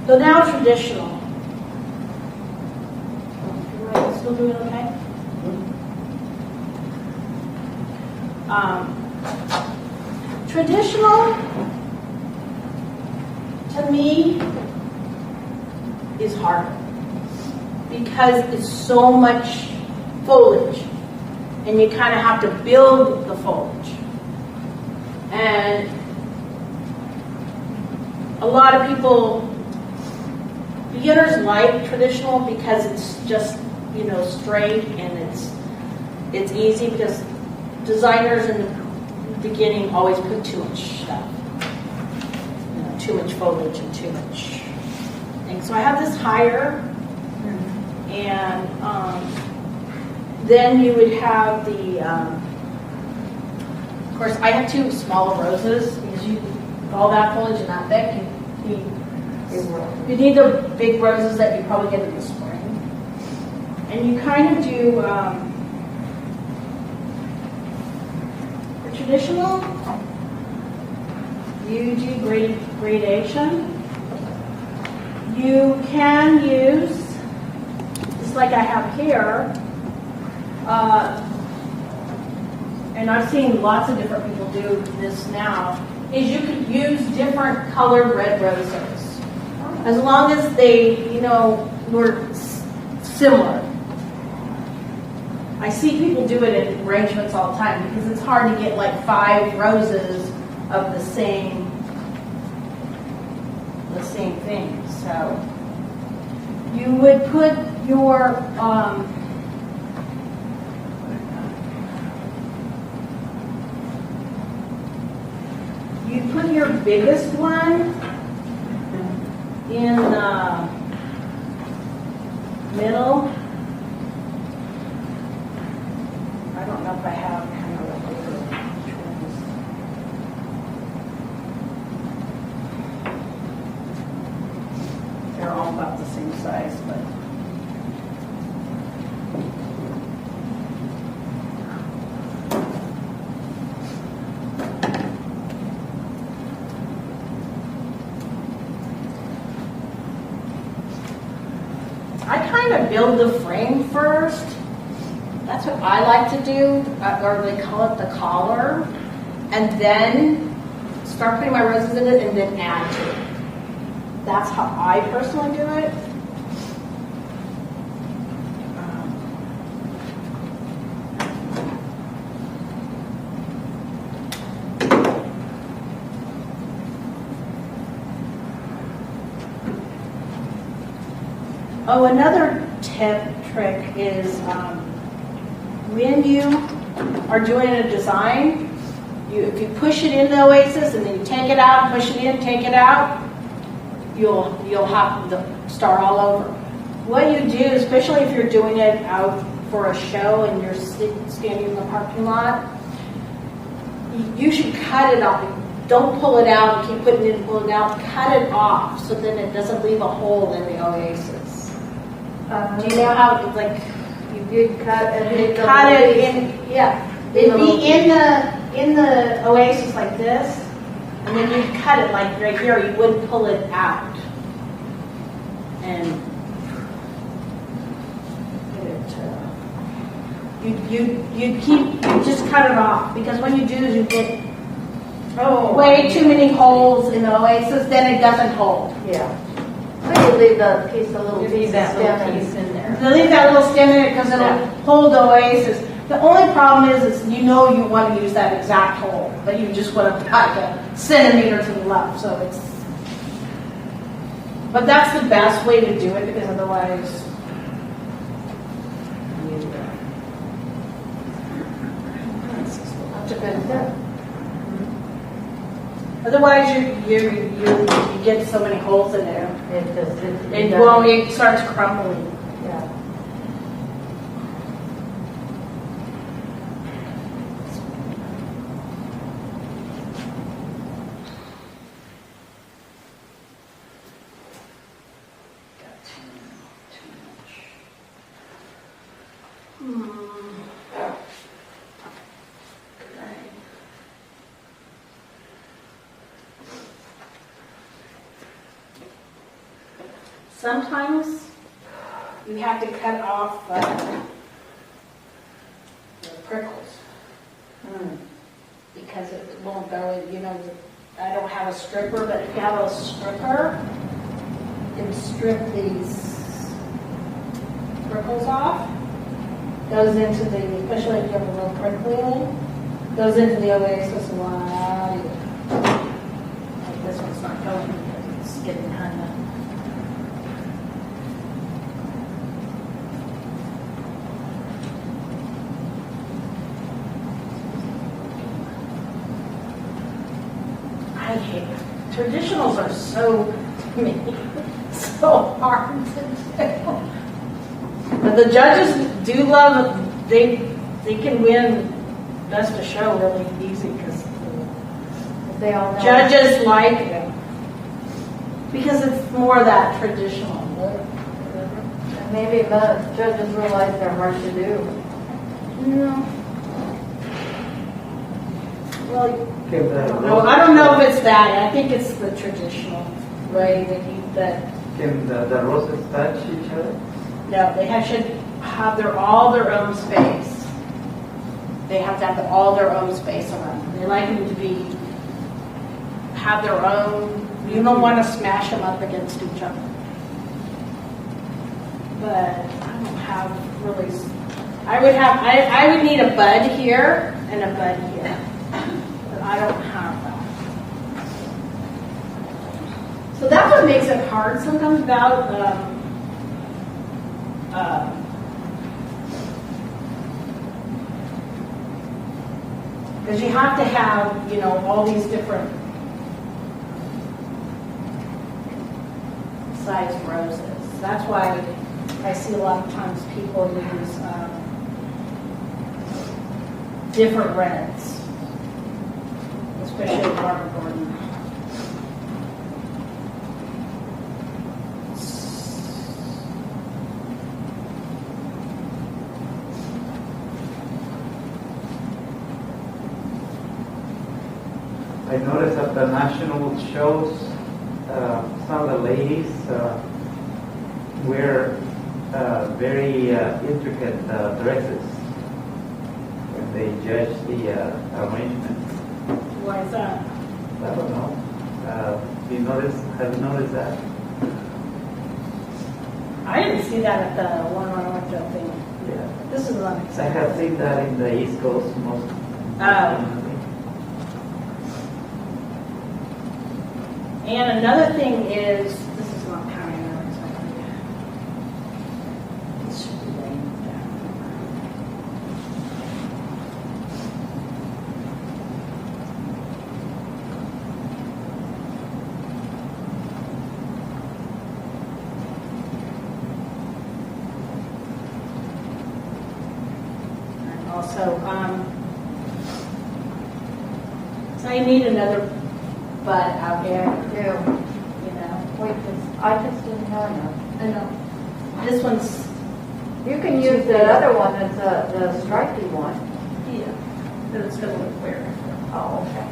So now traditional. Am I still doing okay? Traditional, to me, is harder because it's so much foliage, and you kind of have to build the foliage. And a lot of people, beginners like traditional because it's just, you know, straight and it's easy, because designers in the beginning always put too much stuff, you know, too much foliage and too much things. So I have this higher, and then you would have the, of course, I have two smaller roses because all that foliage and that thick, you need the big roses that you probably get in the spring. And you kind of do, for traditional, you do gradation. You can use, just like I have here, and I've seen lots of different people do this now, is you could use different colored red roses, as long as they, you know, were similar. I see people do it in arrangements all the time because it's hard to get like 5 roses of the same thing. So you would put your you put your biggest one in the middle. I don't know if I have kind of like little trims. They're all about the same size, but I kind of build the frame first. That's what I like to do, or they call it the collar, and then start putting my roses in it and then add to it. That's how I personally do it. Oh, another trick is when you are doing a design, if you push it in the oasis and then you take it out, push it in, take it out, you'll have the star all over. What you do, especially if you're doing it out for a show and you're standing in the parking lot, you should cut it off. Don't pull it out and keep putting it in, pull it out. Cut it off so then it doesn't leave a hole in the oasis. Do you know how it's like? You cut it. Cut it in, yeah. It'd be in the oasis like this, and then you'd cut it like right here. You wouldn't pull it out, and you just cut it off, because when you do is you get way too many holes in the oasis. Then it doesn't hold. Yeah. So you leave the piece, a little piece in there. So leave that little stem in it because it'll hold the oasis. The only problem is you know you want to use that exact hole, but you just want to cut a centimeter to the left. So it's, but that's the best way to do it, because otherwise, That's a good tip. otherwise you get so many holes in there. It starts crumbling. Yeah. Sometimes you have to cut off the prickles because it won't go, you know, I don't have a stripper, but if you have a stripper, you can strip these prickles off. Goes into the, especially if you have a real prickly one, goes into the oasis while you, like this one's not going because it's getting hung up. I hate it. Traditionals are so, so hard to do. But the judges do love, they can win best of show really easy because They all know. judges like it. Because it's more that traditional look. And maybe the judges realize they're hard to do. No. Well, Can the no, I don't know if it's that. I think it's the traditional way that Can the roses touch each other? no, should have all their own space. They have to have all their own space around them. They like them to have their own. You don't want to smash them up against each other. But I don't have really. I would need a bud here and a bud here. But I don't have that. So that's what makes it hard sometimes about. Because you have to have, you know, all these different size roses. That's why I see a lot of times people use different reds, especially Barbara Gordon. I noticed at the national shows, some of the ladies wear very intricate dresses when they judge the arrangement. Why is that? I don't know. Have you noticed that? I didn't see that at the one I went to thing. Yeah. This is not I exactly. have seen that in the East Coast most. And another thing is, this is not coming out exactly. This should be laying down. And also, so I need another bud out here. Do. You know, Wait, I just didn't have enough. I know. This one's, You can use the other one as the stripy one. yeah, but it's gonna look weird. Oh, okay.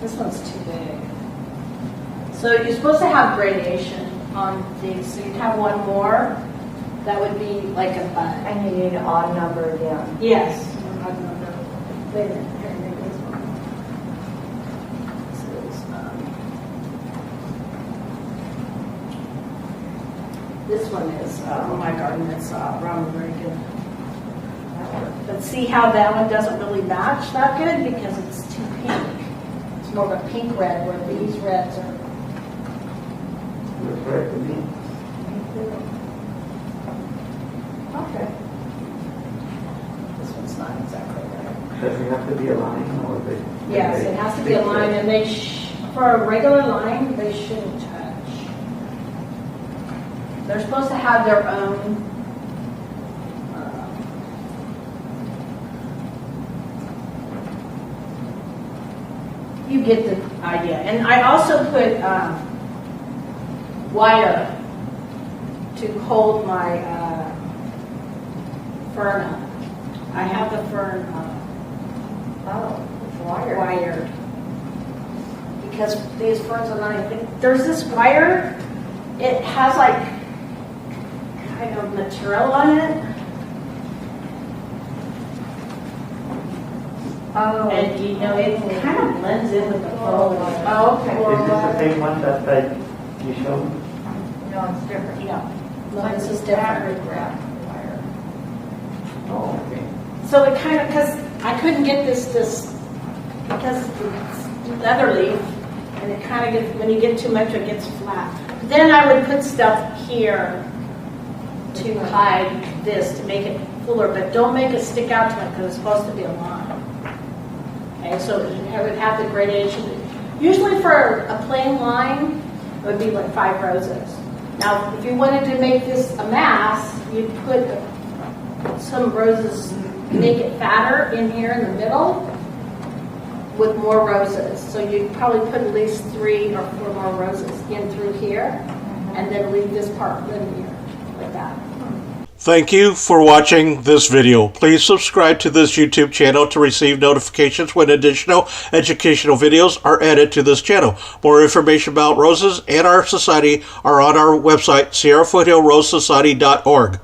This one's too big. So you're supposed to have gradation on these. So you'd have one more, that would be like a bud. And you need an odd number again. Yes. Wait a minute, here, maybe this one. This is, this one is, oh my garden, it's Ronald Reagan. But see how that one doesn't really match that good because it's too pink. It's more of a pink red where these reds are. Looks right to me. Okay. This one's not exactly right. Does it have to be a line or they? Yes, it has to be a line, and for a regular line, they shouldn't touch. They're supposed to have their own. You get the idea. And I also put wire to hold my fern up. I have the fern Oh, it's wired. wired. because these ferns are not even, there's this wire, it has like kind of material on it. Oh. And you know, it kind of blends in with the foliage. Oh, okay. Is this the same one that you showed? No, it's different. Yeah, no, this is different. Wrap wire. Oh, okay. So it kind of, because I couldn't get this, because it's leather leaf, and it kind of gets, when you get too much, it gets flat. Then I would put stuff here to hide this, to make it fuller, but don't make it stick out too much, because it's supposed to be a line. Okay, so I would have the gradation. Usually for a plain line, it would be like 5 roses. Now, if you wanted to make this a mass, you'd put some roses, make it fatter in here in the middle with more roses. So you'd probably put at least 3 or 4 more roses in through here, and then leave this part linear, like that. Thank you for watching this video. Please subscribe to this YouTube channel to receive notifications when additional educational videos are added to this channel. More information about roses and our society are on our website, SierraFoothillRoseSociety.org.